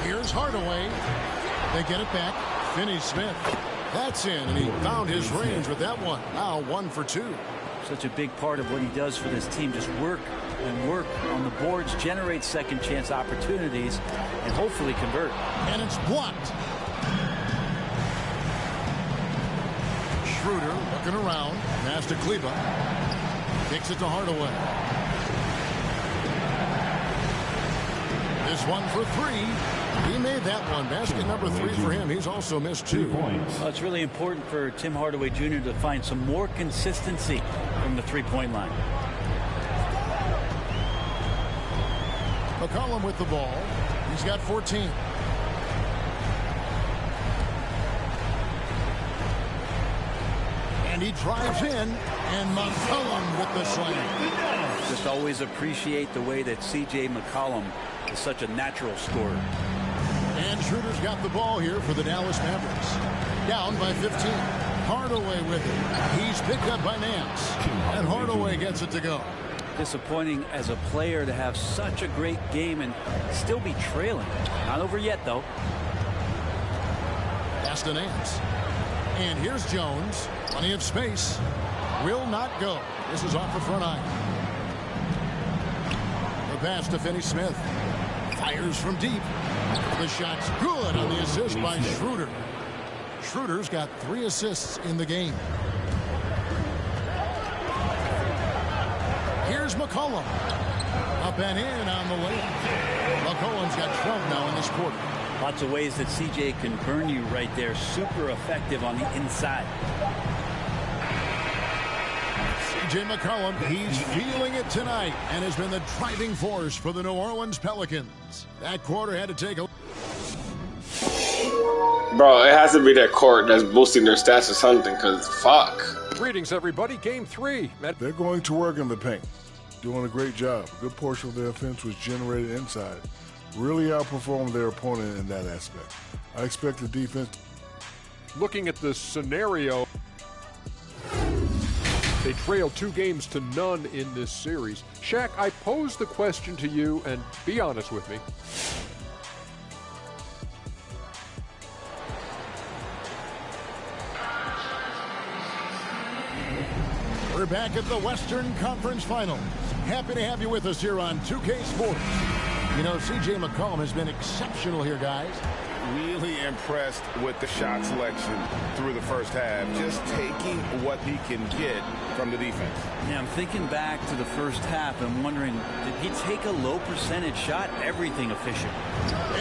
Here's Hardaway. They get it back. Finney-Smith. That's in, and he found his range with that one. Now 1 for 2. Such a big part of what he does for this team. Just work and work on the boards, generate second chance opportunities, and hopefully convert. And it's blocked. Schroeder looking around. Pass to Kleba. Kicks it to Hardaway. This one for three. He made that one. Basket number 3 for him. He's also missed 2. Well, it's really important for Tim Hardaway Jr. to find some more consistency from the three-point line. McCollum with the ball. He's got 14. And he drives in, and McCollum with the slam. Just always appreciate the way that C.J. McCollum is such a natural scorer. And Schroeder's got the ball here for the Dallas Mavericks. Down by 15. Hardaway with it. He's picked up by Nance. And Hardaway gets it to go. Disappointing as a player to have such a great game and still be trailing. Not over yet, though. Pass to Nance. And here's Jones. Plenty of space. Will not go. This is off the front iron. The pass to Finney-Smith. Fires from deep. The shot's good on the assist by Schroeder. Schroeder's got 3 assists in the game. Here's McCollum. Up and in on the layup. McCollum's got 12 now in this quarter. Lots of ways that CJ can burn you right there. Super effective on the inside. CJ McCollum, he's feeling it tonight and has been the driving force for the New Orleans Pelicans. That quarter had to take a... Bro, it has to be that court that's boosting their stats or something, because fuck. Greetings, everybody. Game 3. They're going to work in the paint. Doing a great job. A good portion of their offense was generated inside. Really outperformed their opponent in that aspect. I expect the defense... Looking at the scenario, they trailed 2 games to none in this series. Shaq, I pose the question to you, and be honest with me. We're back at the Western Conference Finals. Happy to have you with us here on 2K Sports. You know, C.J. McCollum has been exceptional here, guys. Really impressed with the shot selection through the first half. Just taking what he can get from the defense. Yeah, I'm thinking back to the first half and wondering, did he take a low percentage shot? Everything efficient.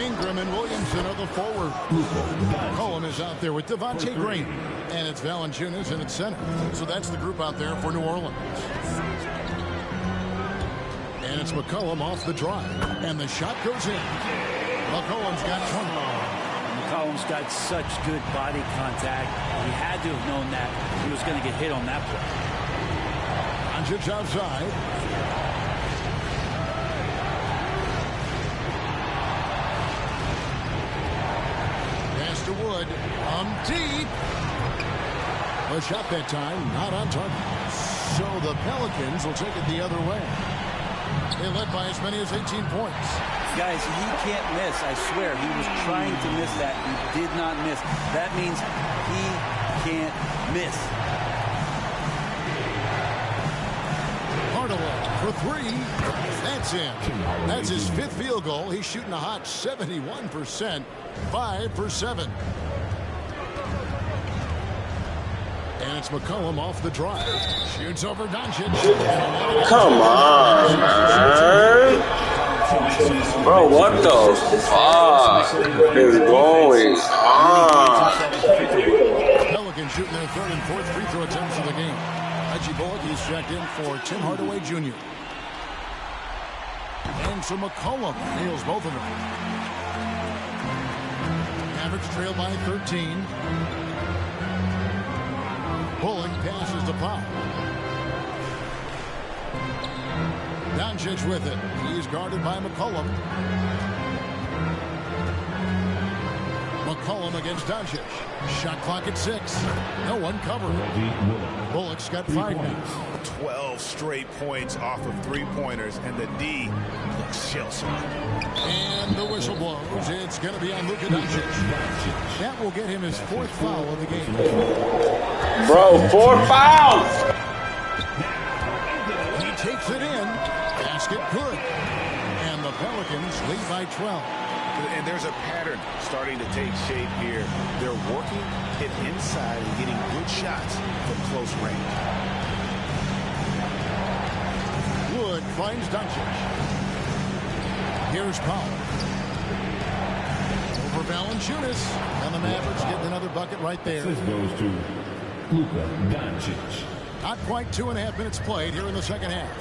Ingram and Williamson are the forward. McCollum is out there with Devontae Green. And it's Valanciunas in its center. So that's the group out there for New Orleans. And it's McCollum off the drive. And the shot goes in. McCollum's got 20. McCollum's got such good body contact. He had to have known that he was going to get hit on that play. Doncic outside. Pass to Wood. Deep. The shot that time, not on target. So the Pelicans will take it the other way. They led by as many as 18 points. Guys, he can't miss. I swear, he was trying to miss that. He did not miss. That means he can't miss. Hardaway for three. That's in. That's his 5th field goal. He's shooting a hot 71%. 5 for 7. And it's McCollum off the drive. Shoots over Doncic. Come on, man. Bro, what the fuck is going on? Pelicans shooting their 3rd and 4th free throw attempts of the game. Reggie Bullock, he's checked in for Tim Hardaway Jr. And so McCollum nails both of them. Mavericks trail by 13. Bullock passes to Pop. Doncic with it. He's guarded by McCollum. McCollum against Doncic. Shot clock at 6. No one covering. Bullock's got 5 now. 12 straight points off of 3-pointers, and the D looks shell-shocked. And the whistle blows. It's going to be on Luka Doncic. That will get him his 4th foul of the game. Bro, 4 fouls! He takes it in. Basket good. And the Pelicans lead by 12. And there's a pattern starting to take shape here. They're working it inside and getting good shots from close range. Wood finds Doncic. Here's Powell. Over Valanciunas. And the Mavericks getting another bucket right there. This goes to Luka Doncic. Not quite 2.5 minutes played here in the second half.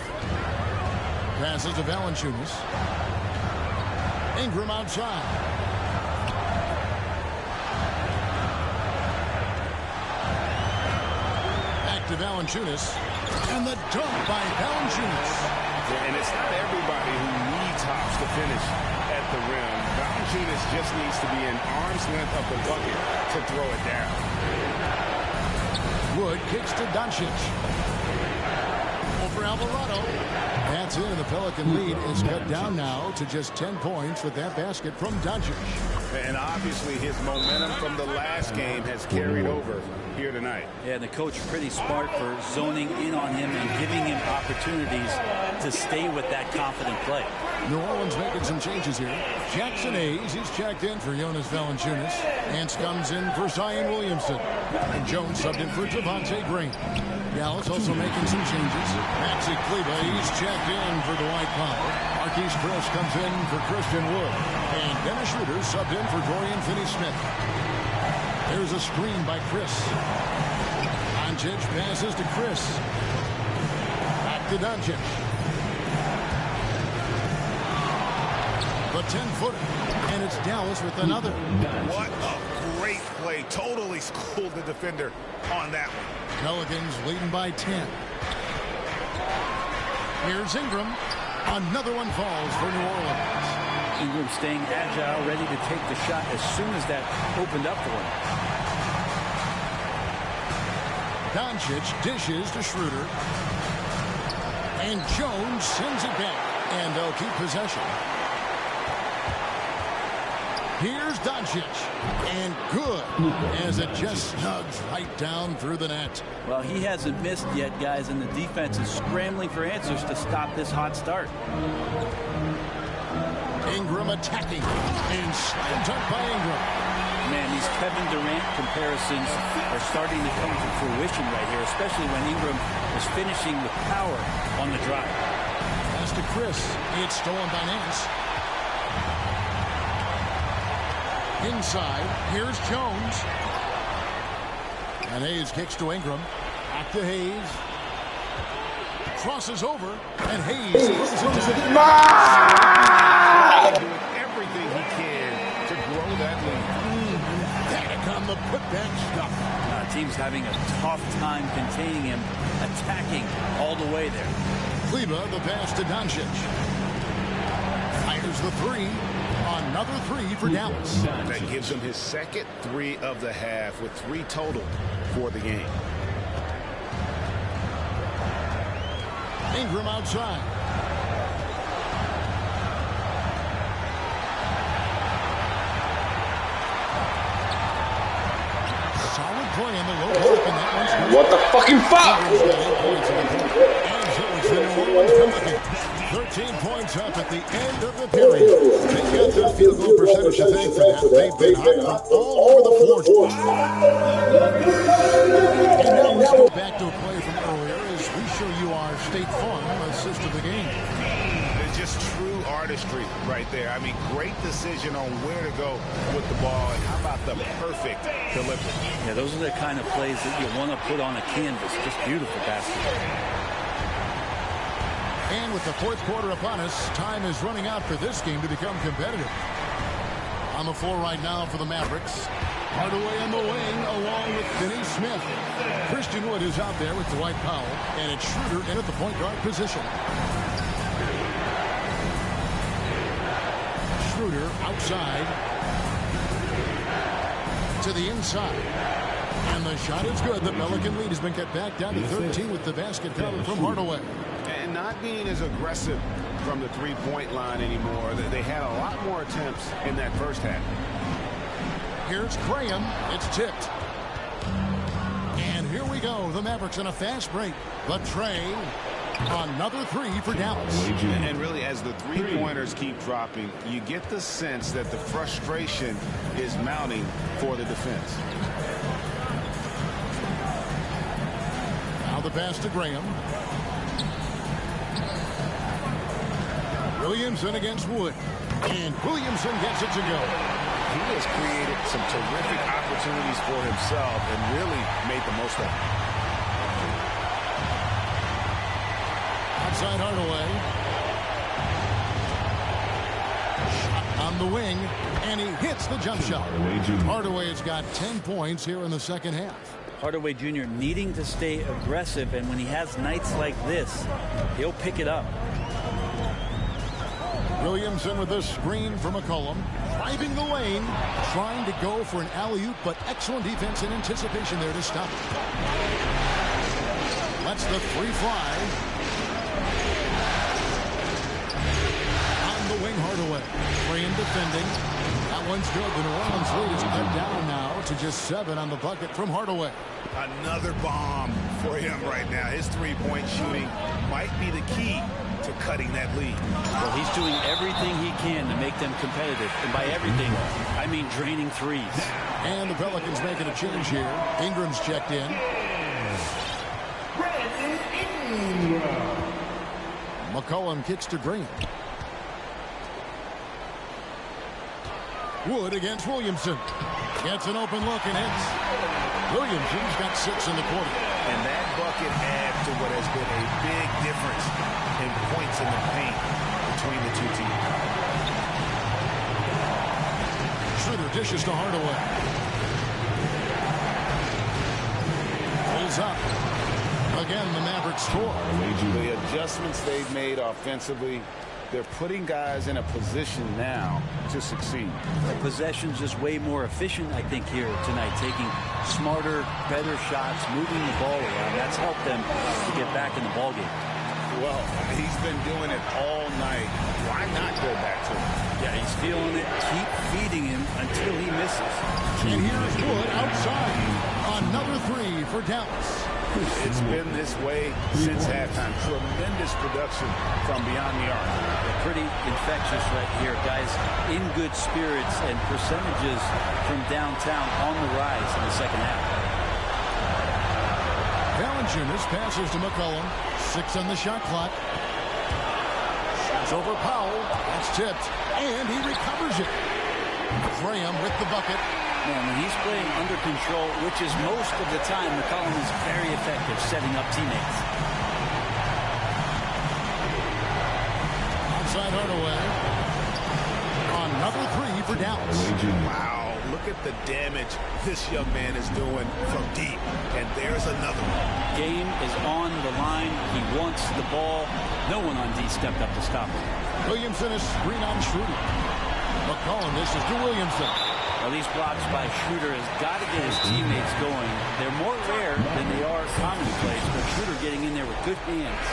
Passes to Valanciunas. Ingram outside. Back to Valanciunas. And the dunk by Valanciunas. And it's not everybody who needs hops to finish at the rim. Valanciunas just needs to be an arm's length of the bucket to throw it down. Wood kicks to Doncic. Over Alvarado. That's it, and the Pelican lead is cut down now to just 10 points with that basket from Doncic. And obviously his momentum from the last game has carried over here tonight. Yeah, and the coach pretty smart for zoning in on him and giving him opportunities to stay with that confident play. New Orleans making some changes here. Jackson Hayes, he's checked in for Jonas Valanciunas. Hance comes in for Zion Williamson. And Jones subbed in for Devontae Green. Dallas also making some changes. Maxi Kleber, he's checked in for Dwight Powell. Marquise Chris comes in for Christian Wood. And Dennis Schroeder subbed in for Dorian Finney-Smith. There's a screen by Chris. Doncic passes to Chris. Back to Doncic. The 10-footer. And it's Dallas with another. What a great play. Totally schooled the defender on that one. Pelicans leading by 10. Here's Ingram. Another one falls for New Orleans. Ingram staying agile, ready to take the shot as soon as that opened up for him. Doncic dishes to Schroeder. And Jones sends it back. And they'll keep possession. Here's Doncic. And good. As it just snugs right down through the net. Well, he hasn't missed yet, guys, and the defense is scrambling for answers to stop this hot start. Ingram attacking. And slam dunk by Ingram. Man, these Kevin Durant comparisons are starting to come to fruition right here, especially when Ingram is finishing with power on the drive. Pass to Chris. It's stolen by Nance. Inside, here's Jones. And Hayes kicks to Ingram. Back to Hayes. Crosses over, and Hayes throws it down. Doing everything he can to grow that lead. Back on the putback stuff. Team's having a tough time containing him, attacking all the way there. Kleber, the pass to Doncic. Fires the three. Another three for Dallas. That gives him his second 3 of the half with 3 total for the game. Ingram outside. Solid play in the low block, and that one's what the fucking fuck? And so is It's the New Orleans Pelicans. 13 points up at the end of the period. They got their field goal percentage to thank for that. They've been hot from all over the floor. And now let's go back to a play from earlier as we show you our State Farm assist of the game. It's just true artistry right there. I mean, great decision on where to go with the ball, and how about the perfect delivery? Yeah, those are the kind of plays that you want to put on a canvas. Just beautiful basketball. And with the fourth quarter upon us, time is running out for this game to become competitive. On the floor right now for the Mavericks. Hardaway on the wing along with Finney Smith. Christian Wood is out there with Dwight Powell. And it's Schroeder in at the point guard position. Schroeder outside. To the inside. And the shot is good. The Pelican lead has been kept back down to 13 with the basket coming from Hardaway. And not being as aggressive from the three-point line anymore. They had a lot more attempts in that first half. Here's Graham. It's tipped. And here we go. The Mavericks on a fast break. The tray. Another three for Dallas. And really, as the three-pointers keep dropping, you get the sense that the frustration is mounting for the defense. Now the pass to Graham. Williamson against Wood. And Williamson gets it to go. He has created some terrific opportunities for himself and really made the most of it. Outside Hardaway. Shot on the wing. And he hits the jump shot. Hardaway has got 10 points here in the second half. Hardaway Jr. needing to stay aggressive, and when he has nights like this, he'll pick it up. Williamson with this screen from McCollum. Driving the lane. Trying to go for an alley-oop, but excellent defense and anticipation there to stop it. Lets the three fly. On the wing, Hardaway. Graham defending. That one's good. The New Orleans lead is cut down now to just 7 on the bucket from Hardaway. Another bomb for him right now. His three-point shooting might be the key to cutting that lead. Well, he's doing everything he can to make them competitive. And by everything, I mean draining threes. And the Pelicans making a change here. Ingram's checked in. McCollum kicks to Graham. Wood against Williamson. Gets an open look and hits. Williamson's got 6 in the quarter. And that bucket adds to what has been a big difference in points in the paint between the two teams. Schroeder dishes to Hardaway. Pulls up. Again, the Mavericks score. The adjustments they've made offensively, they're putting guys in a position now to succeed. The possession's just way more efficient, I think, here tonight. Taking smarter, better shots, moving the ball around. That's helped them to get back in the ballgame. Well, he's been doing it all night. Why not go back to him? Yeah, he's feeling it. Keep feeding him until he misses. And here's Wood outside. Another three for Dallas. It's been this way since halftime. Tremendous production from beyond the arc. They're pretty infectious right here. Guys in good spirits, and percentages from downtown on the rise in the second half. Valanciunas passes to McCollum. 6 on the shot clock. Shoots over Powell. That's tipped. And he recovers it. Graham with the bucket. Man, when he's playing under control, which is most of the time, McCollum is very effective setting up teammates. Outside Hardaway. Another three for Dallas. Wow, look at the damage this young man is doing from deep. And there's another one. Game is on the line. He wants the ball. No one on D stepped up to stop him. Williamson is screen on Schroeder. McCollum, this is to Williamson. Well, these blocks by Schroeder has got to get his teammates going. They're more rare than they are commonplace, but Schroeder getting in there with good hands.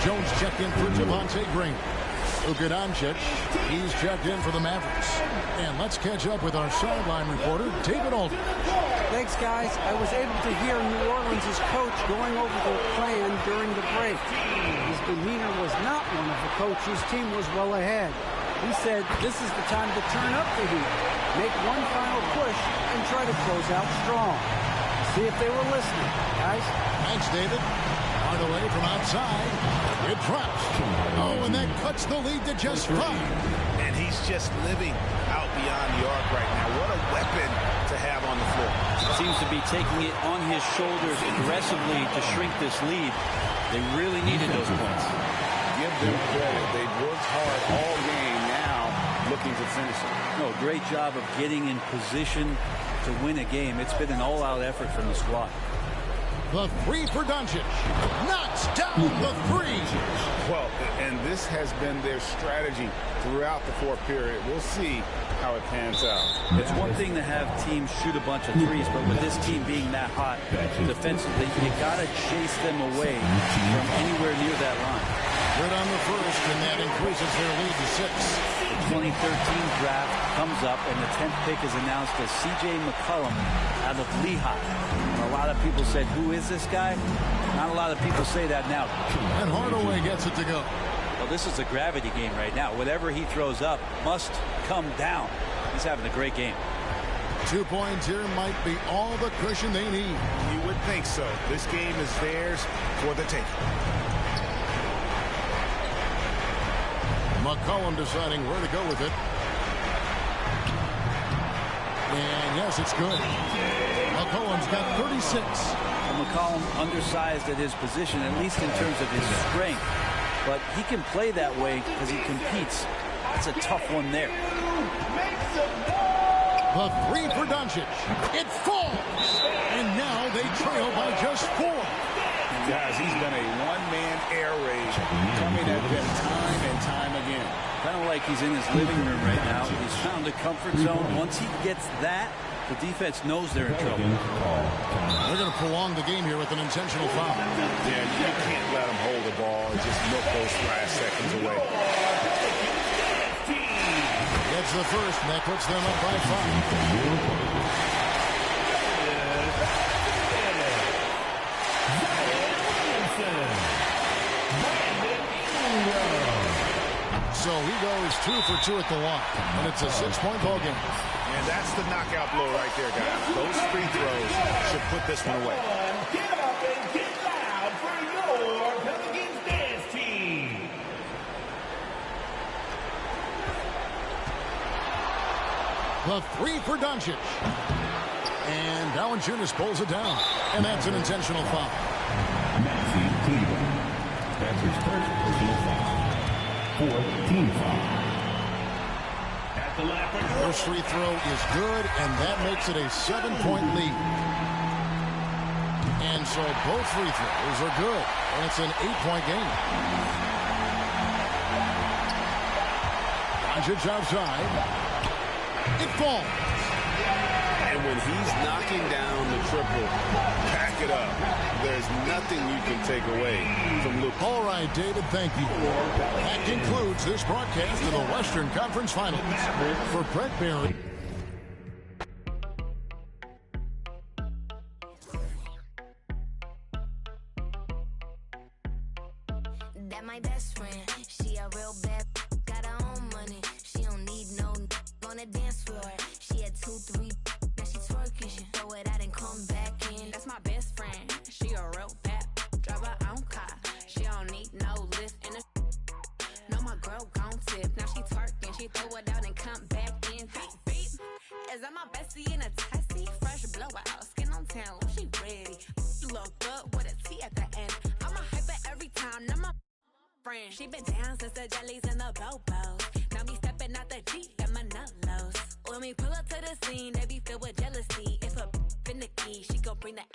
Jones checked in for Javonte Green. Luka Doncic, he's checked in for the Mavericks. And let's catch up with our sideline reporter, David Aldridge. Thanks, guys. I was able to hear New Orleans' coach going over their plan during the break. His demeanor was not one of the coach's team was well ahead. He said this is the time to turn up the heat, make one final push, and try to close out strong. See if they were listening, guys. Thanks, David. Hardaway from outside. It drops. Oh, and that cuts the lead to just 5. And he's just living out beyond the arc right now. What a weapon to have on the floor. Seems to be taking it on his shoulders aggressively to shrink this lead. They really needed those points. Give them credit. They've worked hard all game, now looking to finish it. No, great job of getting in position to win a game. It's been an all-out effort from the squad. The 3 for Doncic. Knocks down the 3. Well, and this has been their strategy throughout the fourth period. We'll see how it pans out. It's one thing to have teams shoot a bunch of threes, but with this team being that hot defensively, you got to chase them away from anywhere near that line. Good on the first, and that increases their lead to 6. The 2013 draft comes up, and the 10th pick is announced as C.J. McCollum out of Lehigh. And a lot of people said, who is this guy? Not a lot of people say that now. And Hardaway gets it to go. Well, this is a gravity game right now. Whatever he throws up must come down. He's having a great game. 2 points here might be all the cushion they need. You would think so. This game is theirs for the taking. McCollum deciding where to go with it. And yes, it's good. McCollum's got 36. Well, McCollum undersized at his position, at least in terms of his strength. But he can play that way because he competes. That's a tough one there. The 3 for Doncic. It falls. And now they trail by just 4. Guys, he's been a one-man air raid coming at them time and time again. Kind of like he's in his living room right now. He's found a comfort zone. Once he gets that, the defense knows they're in trouble. They're going to prolong the game here with an intentional foul. Yeah, you can't let him hold the ball and just milk those last seconds away. Gets the first, and that puts them up by 5. So he goes 2 for 2 at the line, and it's a 6-point ball game. And that's the knockout blow right there, guys. Those free throws should put this one away. Get up and get loud for your Pelicans dance team. The 3 for Doncic. And Valanciunas pulls it down, and that's an intentional foul. Maxi Cleveland. That's his first personal foul. 4th team foul. At the line. First free throw is good, and that makes it a 7-point lead. And so both free throws are good, and it's an 8-point game. Doncic outside. It falls. And when he's knocking down the triple, back it up. There's nothing you can take away from Luke. All right, David, thank you. That concludes this broadcast of the Western Conference Finals. For Brett Barry. That my best friend, she a real bad, got her own money. She don't need no on the dance floor. She had 2, 3, now she twerking. She throw it out and come back in. That's my best friend, she a real bad, drive her own car. She don't need no lift in the. No, my girl gon' tip. Now she twerking, she throw it out and come back in. Beep, beep. Is that my bestie in a testy? Fresh blowout, skin on town, she ready. Look good with a T at the end. I'm a hyper every time, now my friend. She been down since the jellies and the bobos. Now me stepping out the Jeep, got my nullos. When we pull up to the scene, they be filled with jealousy. If a finicky, she gon' bring that